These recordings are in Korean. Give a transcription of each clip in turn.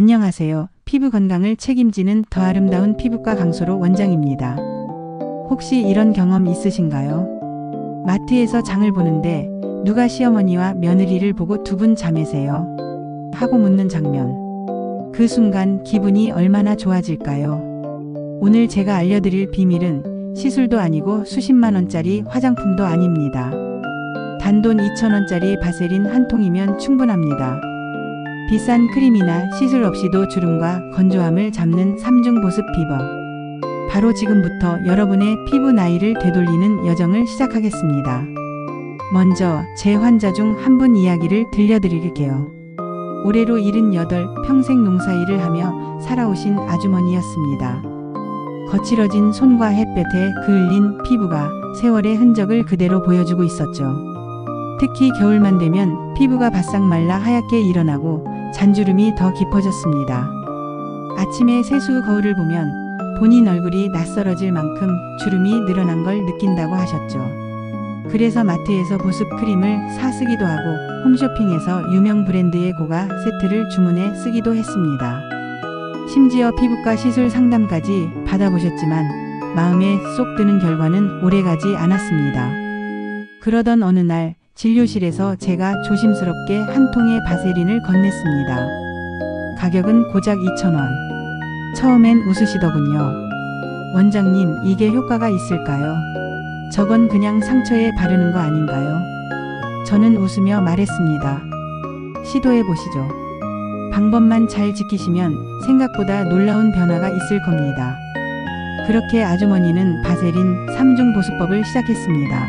안녕하세요. 피부 건강을 책임지는 더 아름다운 피부과 강소로 원장입니다. 혹시 이런 경험 있으신가요? 마트에서 장을 보는데 누가 시어머니와 며느리를 보고 두 분 자매세요? 하고 묻는 장면. 그 순간 기분이 얼마나 좋아질까요? 오늘 제가 알려드릴 비밀은 시술도 아니고 수십만 원짜리 화장품도 아닙니다. 단돈 2,000원짜리 바세린 한 통이면 충분합니다. 비싼 크림이나 시술 없이도 주름과 건조함을 잡는 3중 보습 비법. 바로 지금부터 여러분의 피부 나이를 되돌리는 여정을 시작하겠습니다. 먼저 제 환자 중 한 분 이야기를 들려드릴게요. 올해로 78, 평생 농사일을 하며 살아오신 아주머니였습니다. 거칠어진 손과 햇볕에 그을린 피부가 세월의 흔적을 그대로 보여주고 있었죠. 특히 겨울만 되면 피부가 바싹 말라 하얗게 일어나고 잔주름이 더 깊어졌습니다. 아침에 세수 거울을 보면 본인 얼굴이 낯설어질 만큼 주름이 늘어난 걸 느낀다고 하셨죠. 그래서 마트에서 보습 크림을 사 쓰기도 하고 홈쇼핑에서 유명 브랜드의 고가 세트를 주문해 쓰기도 했습니다. 심지어 피부과 시술 상담까지 받아보셨지만 마음에 쏙 드는 결과는 오래가지 않았습니다. 그러던 어느 날 진료실에서 제가 조심스럽게 한 통의 바세린을 건넸습니다. 가격은 고작 2,000원. 처음엔 웃으시더군요. 원장님, 이게 효과가 있을까요? 저건 그냥 상처에 바르는 거 아닌가요? 저는 웃으며 말했습니다. 시도해 보시죠. 방법만 잘 지키시면 생각보다 놀라운 변화가 있을 겁니다. 그렇게 아주머니는 바세린 3중 보습법을 시작했습니다.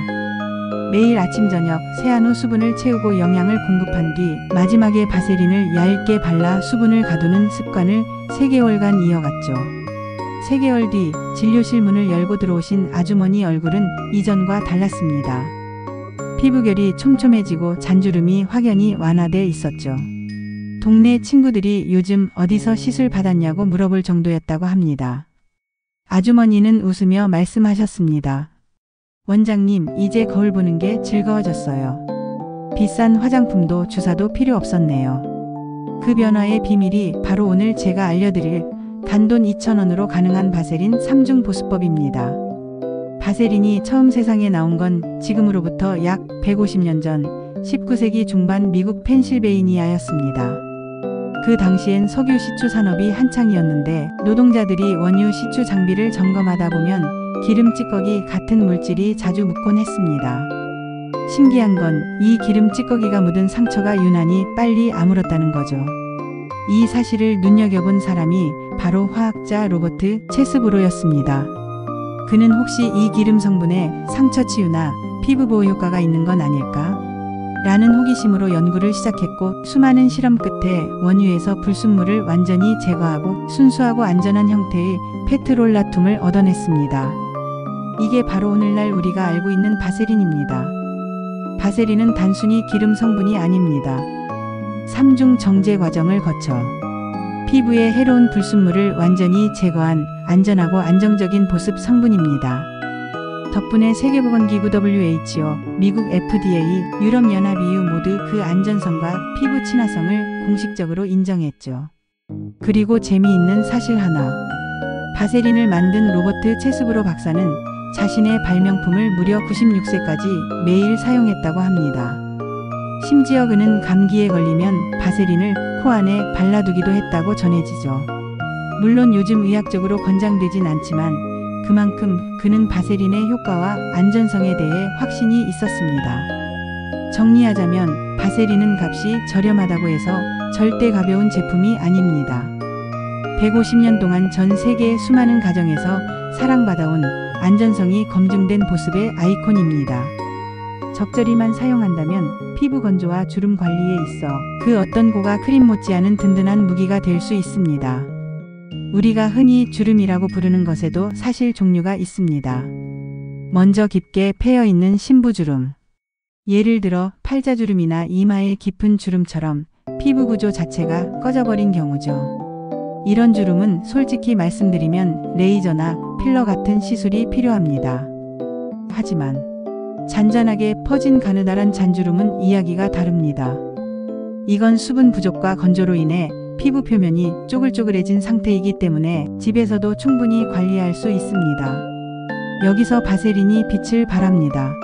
매일 아침 저녁 세안 후 수분을 채우고 영양을 공급한 뒤 마지막에 바세린을 얇게 발라 수분을 가두는 습관을 3개월간 이어갔죠. 3개월 뒤 진료실 문을 열고 들어오신 아주머니 얼굴은 이전과 달랐습니다. 피부결이 촘촘해지고 잔주름이 확연히 완화돼 있었죠. 동네 친구들이 요즘 어디서 시술 받았냐고 물어볼 정도였다고 합니다. 아주머니는 웃으며 말씀하셨습니다. 원장님, 이제 거울 보는 게 즐거워졌어요. 비싼 화장품도 주사도 필요 없었네요. 그 변화의 비밀이 바로 오늘 제가 알려드릴 단돈 2,000원으로 가능한 바세린 3중 보습법입니다. 바세린이 처음 세상에 나온 건 지금으로부터 약 150년 전 19세기 중반 미국 펜실베이니아였습니다. 그 당시엔 석유 시추 산업이 한창이었는데 노동자들이 원유 시추 장비를 점검하다 보면 기름 찌꺼기 같은 물질이 자주 묻곤 했습니다. 신기한 건 이 기름 찌꺼기가 묻은 상처가 유난히 빨리 아물었다는 거죠. 이 사실을 눈여겨본 사람이 바로 화학자 로버트 체스브로였습니다. 그는 혹시 이 기름 성분에 상처 치유나 피부 보호 효과가 있는 건 아닐까? 라는 호기심으로 연구를 시작했고 수많은 실험 끝에 원유에서 불순물을 완전히 제거하고 순수하고 안전한 형태의 페트롤라툼을 얻어냈습니다. 이게 바로 오늘날 우리가 알고 있는 바세린입니다. 바세린은 단순히 기름 성분이 아닙니다. 3중 정제 과정을 거쳐 피부의 해로운 불순물을 완전히 제거한 안전하고 안정적인 보습 성분입니다. 덕분에 세계보건기구 WHO, 미국 FDA, 유럽연합 EU 모두 그 안전성과 피부 친화성을 공식적으로 인정했죠. 그리고 재미있는 사실 하나. 바세린을 만든 로버트 체스브로 박사는 자신의 발명품을 무려 96세까지 매일 사용했다고 합니다. 심지어 그는 감기에 걸리면 바세린을 코 안에 발라두기도 했다고 전해지죠. 물론 요즘 의학적으로 권장되진 않지만 그만큼 그는 바세린의 효과와 안전성에 대해 확신이 있었습니다. 정리하자면 바세린은 값이 저렴하다고 해서 절대 가벼운 제품이 아닙니다. 150년 동안 전 세계의 수많은 가정에서 사랑받아온 안전성이 검증된 보습의 아이콘입니다. 적절히만 사용한다면 피부 건조와 주름 관리에 있어 그 어떤 고가 크림 못지않은 든든한 무기가 될 수 있습니다. 우리가 흔히 주름이라고 부르는 것에도 사실 종류가 있습니다. 먼저 깊게 패여있는 심부주름. 예를 들어 팔자주름이나 이마의 깊은 주름처럼 피부 구조 자체가 꺼져버린 경우죠. 이런 주름은 솔직히 말씀드리면 레이저나 필러 같은 시술이 필요합니다. 하지만 잔잔하게 퍼진 가느다란 잔주름은 이야기가 다릅니다. 이건 수분 부족과 건조로 인해 피부 표면이 쪼글쪼글해진 상태이기 때문에 집에서도 충분히 관리할 수 있습니다. 여기서 바세린이 빛을 발합니다.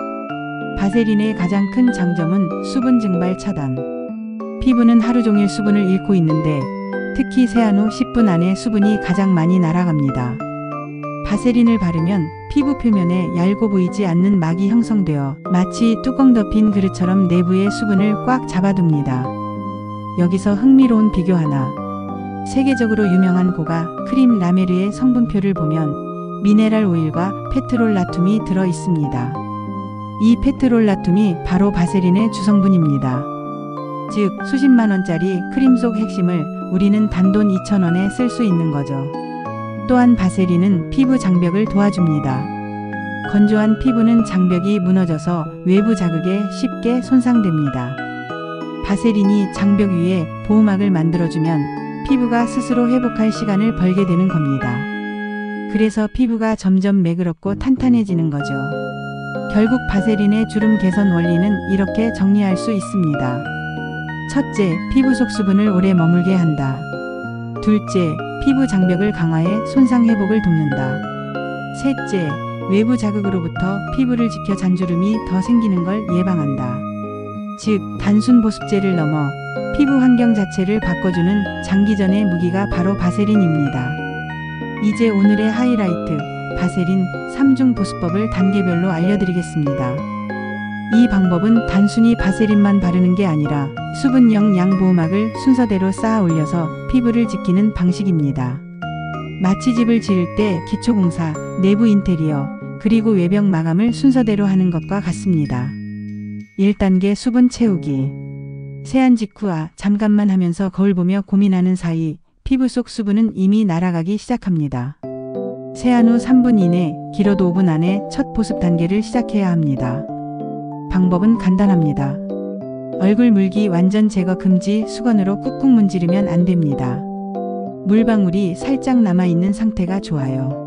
바세린의 가장 큰 장점은 수분 증발 차단. 피부는 하루 종일 수분을 잃고 있는데 특히 세안 후 10분 안에 수분이 가장 많이 날아갑니다. 바세린을 바르면 피부 표면에 얇고 보이지 않는 막이 형성되어 마치 뚜껑 덮인 그릇처럼 내부의 수분을 꽉 잡아둡니다. 여기서 흥미로운 비교 하나. 세계적으로 유명한 고가 크림 라메르의 성분표를 보면 미네랄 오일과 페트롤라툼이 들어 있습니다. 이 페트롤라툼이 바로 바세린의 주성분입니다. 즉 수십만 원짜리 크림 속 핵심을 우리는 단돈 2,000원에 쓸 수 있는 거죠. 또한 바세린은 피부 장벽을 도와줍니다. 건조한 피부는 장벽이 무너져서 외부 자극에 쉽게 손상됩니다. 바세린이 장벽 위에 보호막을 만들어주면 피부가 스스로 회복할 시간을 벌게 되는 겁니다. 그래서 피부가 점점 매끄럽고 탄탄해지는 거죠. 결국 바세린의 주름 개선 원리는 이렇게 정리할 수 있습니다. 첫째, 피부 속 수분을 오래 머물게 한다. 둘째, 피부 장벽을 강화해 손상 회복을 돕는다. 셋째, 외부 자극으로부터 피부를 지켜 잔주름이 더 생기는 걸 예방한다. 즉, 단순 보습제를 넘어 피부 환경 자체를 바꿔주는 장기전의 무기가 바로 바세린입니다. 이제 오늘의 하이라이트, 바세린 3중 보습법을 단계별로 알려드리겠습니다. 이 방법은 단순히 바세린만 바르는 게 아니라 수분형 양보호막을 순서대로 쌓아 올려서 피부를 지키는 방식입니다. 마치 집을 지을 때 기초공사, 내부 인테리어, 그리고 외벽 마감을 순서대로 하는 것과 같습니다. 1단계 수분 채우기. 세안 직후 잠깐만 하면서 거울 보며 고민하는 사이 피부 속 수분은 이미 날아가기 시작합니다. 세안 후 3분 이내, 길어도 5분 안에 첫 보습 단계를 시작해야 합니다. 방법은 간단합니다. 얼굴 물기 완전 제거 금지, 수건으로 꾹꾹 문지르면 안 됩니다. 물방울이 살짝 남아있는 상태가 좋아요.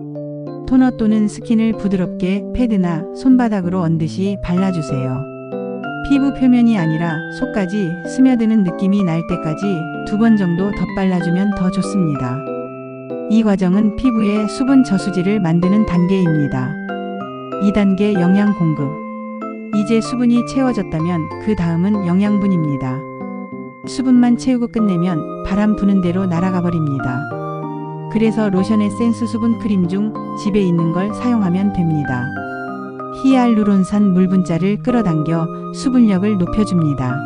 토너 또는 스킨을 부드럽게 패드나 손바닥으로 얹듯이 발라주세요. 피부 표면이 아니라 속까지 스며드는 느낌이 날 때까지 2번 정도 덧발라주면 더 좋습니다. 이 과정은 피부의 수분 저수지를 만드는 단계입니다. 2단계 영양 공급. 이제 수분이 채워졌다면 그 다음은 영양분입니다. 수분만 채우고 끝내면 바람 부는 대로 날아가 버립니다. 그래서 로션, 에센스, 수분 크림 중 집에 있는 걸 사용하면 됩니다. 히알루론산 물분자를 끌어당겨 수분력을 높여줍니다.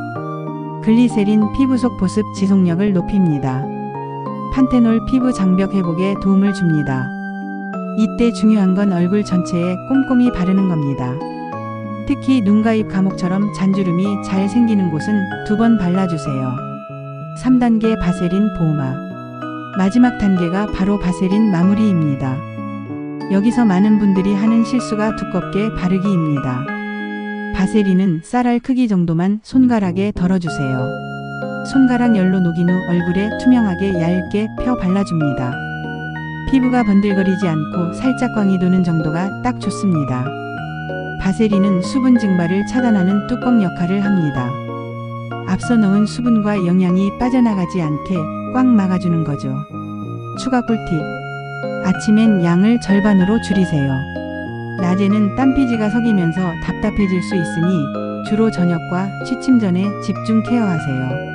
글리세린 피부 속 보습 지속력을 높입니다. 판테놀 피부 장벽 회복에 도움을 줍니다. 이때 중요한 건 얼굴 전체에 꼼꼼히 바르는 겁니다. 특히 눈과 입 감옥처럼 잔주름이 잘 생기는 곳은 2번 발라주세요. 3단계 바세린 보호막. 마지막 단계가 바로 바세린 마무리입니다. 여기서 많은 분들이 하는 실수가 두껍게 바르기입니다. 바세린은 쌀알 크기 정도만 손가락에 덜어주세요. 손가락 열로 녹인 후 얼굴에 투명하게 얇게 펴 발라줍니다. 피부가 번들거리지 않고 살짝 광이 도는 정도가 딱 좋습니다. 바세린은 수분 증발을 차단하는 뚜껑 역할을 합니다. 앞서 넣은 수분과 영양이 빠져나가지 않게 꽉 막아주는 거죠. 추가 꿀팁. 아침엔 양을 절반으로 줄이세요. 낮에는 땀피지가 섞이면서 답답해질 수 있으니 주로 저녁과 취침 전에 집중 케어하세요.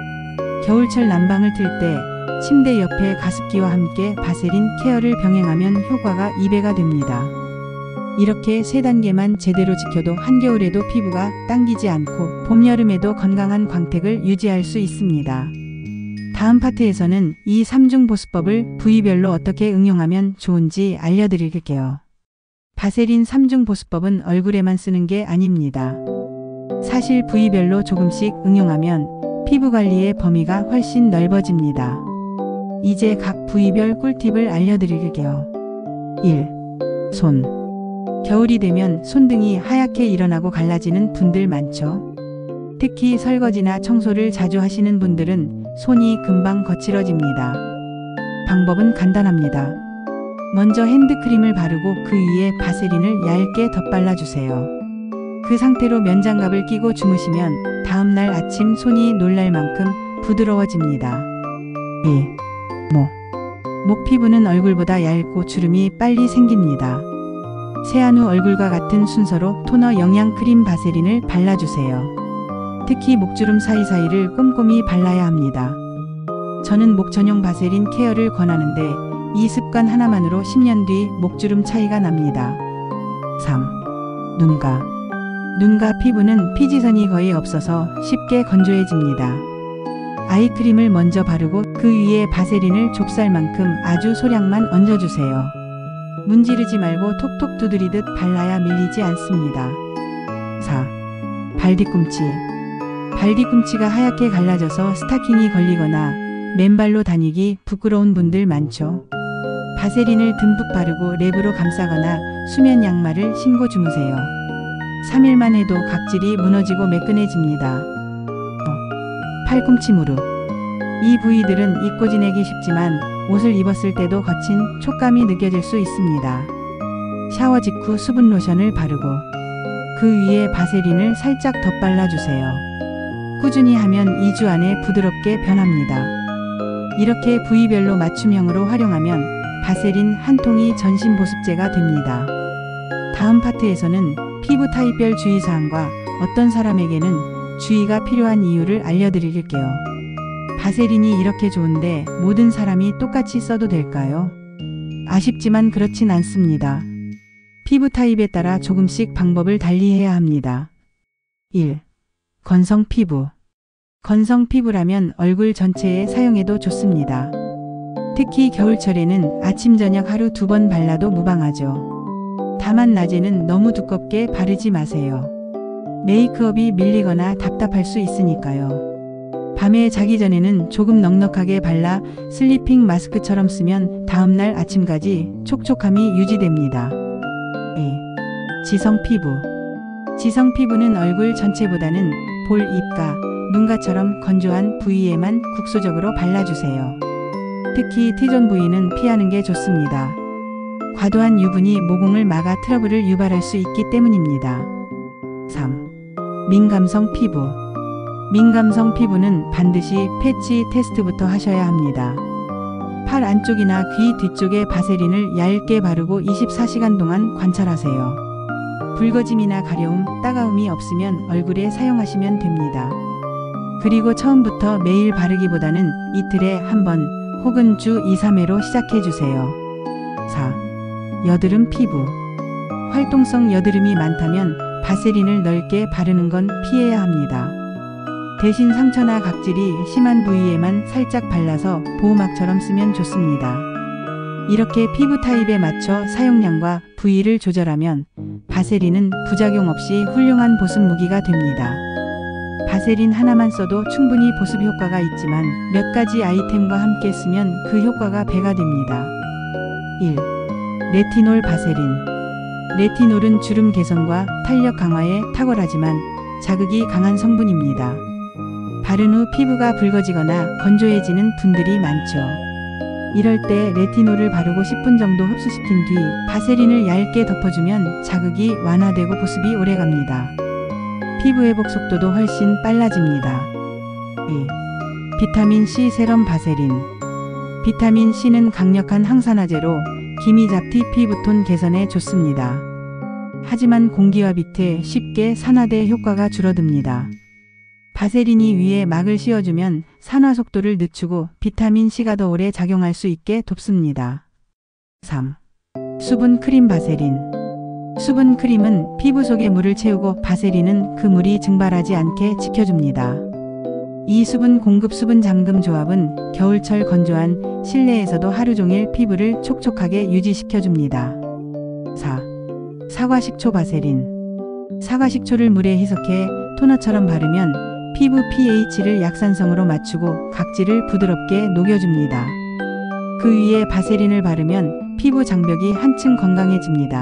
겨울철 난방을 틀 때 침대 옆에 가습기와 함께 바세린 케어를 병행하면 효과가 2배가 됩니다. 이렇게 3단계만 제대로 지켜도 한겨울에도 피부가 당기지 않고 봄, 여름에도 건강한 광택을 유지할 수 있습니다. 다음 파트에서는 이 3중 보습법을 부위별로 어떻게 응용하면 좋은지 알려드릴게요. 바세린 3중 보습법은 얼굴에만 쓰는 게 아닙니다. 사실 부위별로 조금씩 응용하면 피부 관리의 범위가 훨씬 넓어집니다. 이제 각 부위별 꿀팁을 알려드릴게요. 1. 손. 겨울이 되면 손등이 하얗게 일어나고 갈라지는 분들 많죠? 특히 설거지나 청소를 자주 하시는 분들은 손이 금방 거칠어집니다. 방법은 간단합니다. 먼저 핸드크림을 바르고 그 위에 바세린을 얇게 덧발라주세요. 그 상태로 면장갑을 끼고 주무시면 다음날 아침 손이 놀랄 만큼 부드러워집니다. 2. 목 피부는 얼굴보다 얇고 주름이 빨리 생깁니다. 세안 후 얼굴과 같은 순서로 토너, 영양크림, 바세린을 발라주세요. 특히 목주름 사이사이를 꼼꼼히 발라야 합니다. 저는 목 전용 바세린 케어를 권하는데 이 습관 하나만으로 10년 뒤 목주름 차이가 납니다. 3. 눈가 피부는 피지선이 거의 없어서 쉽게 건조해집니다. 아이크림을 먼저 바르고 그 위에 바세린을 좁쌀만큼 아주 소량만 얹어주세요. 문지르지 말고 톡톡 두드리듯 발라야 밀리지 않습니다. 4. 발뒤꿈치가 하얗게 갈라져서 스타킹이 걸리거나 맨발로 다니기 부끄러운 분들 많죠. 바세린을 듬뿍 바르고 랩으로 감싸거나 수면 양말을 신고 주무세요. 3일만 해도 각질이 무너지고 매끈해집니다. 팔꿈치, 무릎. 이 부위들은 잊고 지내기 쉽지만 옷을 입었을 때도 거친 촉감이 느껴질 수 있습니다. 샤워 직후 수분 로션을 바르고 그 위에 바세린을 살짝 덧발라주세요. 꾸준히 하면 2주 안에 부드럽게 변합니다. 이렇게 부위별로 맞춤형으로 활용하면 바세린 한 통이 전신 보습제가 됩니다. 다음 파트에서는 피부 타입별 주의사항과 어떤 사람에게는 주의가 필요한 이유를 알려드릴게요. 바세린이 이렇게 좋은데 모든 사람이 똑같이 써도 될까요? 아쉽지만 그렇진 않습니다. 피부 타입에 따라 조금씩 방법을 달리해야 합니다. 1. 건성 피부. 건성 피부라면 얼굴 전체에 사용해도 좋습니다. 특히 겨울철에는 아침 저녁 하루 2번 발라도 무방하죠. 다만 낮에는 너무 두껍게 바르지 마세요. 메이크업이 밀리거나 답답할 수 있으니까요. 밤에 자기 전에는 조금 넉넉하게 발라 슬리핑 마스크처럼 쓰면 다음날 아침까지 촉촉함이 유지됩니다. 2. 지성 피부. 지성 피부는 얼굴 전체보다는 볼, 입가, 눈가처럼 건조한 부위에만 국소적으로 발라주세요. 특히 T존 부위는 피하는 게 좋습니다. 과도한 유분이 모공을 막아 트러블을 유발할 수 있기 때문입니다. 3. 민감성 피부. 민감성 피부는 반드시 패치 테스트부터 하셔야 합니다. 팔 안쪽이나 귀 뒤쪽에 바세린을 얇게 바르고 24시간 동안 관찰하세요. 붉어짐이나 가려움, 따가움이 없으면 얼굴에 사용하시면 됩니다. 그리고 처음부터 매일 바르기보다는 이틀에 한 번 혹은 주 2-3회로 시작해주세요. 4. 여드름 피부. 활동성 여드름이 많다면 바세린을 넓게 바르는 건 피해야 합니다. 대신 상처나 각질이 심한 부위에만 살짝 발라서 보호막처럼 쓰면 좋습니다. 이렇게 피부 타입에 맞춰 사용량과 부위를 조절하면 바세린은 부작용 없이 훌륭한 보습 무기가 됩니다. 바세린 하나만 써도 충분히 보습 효과가 있지만 몇 가지 아이템과 함께 쓰면 그 효과가 배가 됩니다. 1. 레티놀 바세린. 레티놀은 주름 개선과 탄력 강화에 탁월하지만 자극이 강한 성분입니다. 바른 후 피부가 붉어지거나 건조해지는 분들이 많죠. 이럴 때 레티놀을 바르고 10분 정도 흡수시킨 뒤 바세린을 얇게 덮어주면 자극이 완화되고 보습이 오래갑니다. 피부 회복 속도도 훨씬 빨라집니다. 2. 비타민C 세럼 바세린. 비타민C는 강력한 항산화제로 기미 잡티 피부톤 개선에 좋습니다. 하지만 공기와 비트에 쉽게 산화돼 효과가 줄어듭니다. 바세린이 위에 막을 씌워주면 산화 속도를 늦추고 비타민C가 더 오래 작용할 수 있게 돕습니다. 3. 수분 크림 바세린. 수분 크림은 피부 속에 물을 채우고 바세린은 그 물이 증발하지 않게 지켜줍니다. 이 수분 공급 수분 잠금 조합은 겨울철 건조한 실내에서도 하루 종일 피부를 촉촉하게 유지시켜줍니다. 4. 사과식초 바세린. 사과식초를 물에 희석해 토너처럼 바르면 피부 pH를 약산성으로 맞추고 각질을 부드럽게 녹여줍니다. 그 위에 바세린을 바르면 피부 장벽이 한층 건강해집니다.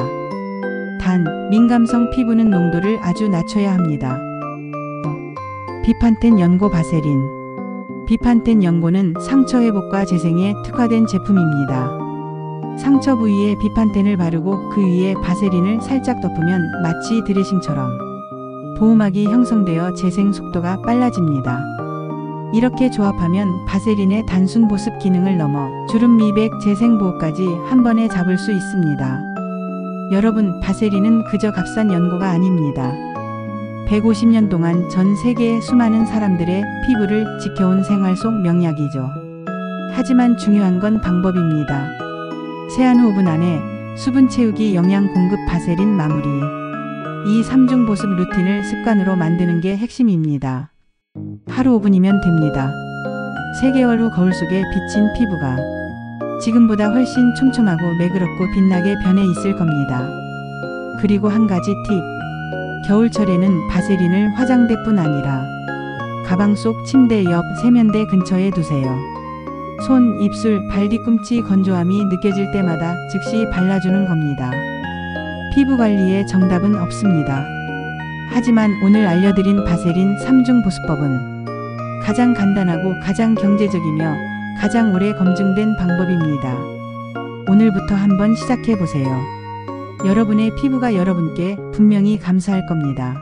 단, 민감성 피부는 농도를 아주 낮춰야 합니다. 비판텐 연고 바세린. 비판텐 연고는 상처 회복과 재생에 특화된 제품입니다. 상처 부위에 비판텐을 바르고 그 위에 바세린을 살짝 덮으면 마치 드레싱처럼 보호막이 형성되어 재생 속도가 빨라집니다. 이렇게 조합하면 바세린의 단순 보습 기능을 넘어 주름 미백 재생 보호까지 한 번에 잡을 수 있습니다. 여러분, 바세린은 그저 값싼 연고가 아닙니다. 150년 동안 전 세계의 수많은 사람들의 피부를 지켜온 생활 속 명약이죠. 하지만 중요한 건 방법입니다. 세안 후 5분 안에 수분 채우기 영양 공급 바세린 마무리. 이 3중 보습 루틴을 습관으로 만드는 게 핵심입니다. 하루 5분이면 됩니다. 3개월 후 거울 속에 비친 피부가 지금보다 훨씬 촘촘하고 매끄럽고 빛나게 변해 있을 겁니다. 그리고 한 가지 팁. 겨울철에는 바세린을 화장대뿐 아니라 가방 속, 침대 옆, 세면대 근처에 두세요. 손, 입술, 발 뒤꿈치 건조함이 느껴질 때마다 즉시 발라주는 겁니다. 피부 관리에 정답은 없습니다. 하지만 오늘 알려드린 바세린 3중 보습법은 가장 간단하고 가장 경제적이며 가장 오래 검증된 방법입니다. 오늘부터 한번 시작해보세요. 여러분의 피부가 여러분께 분명히 감사할 겁니다.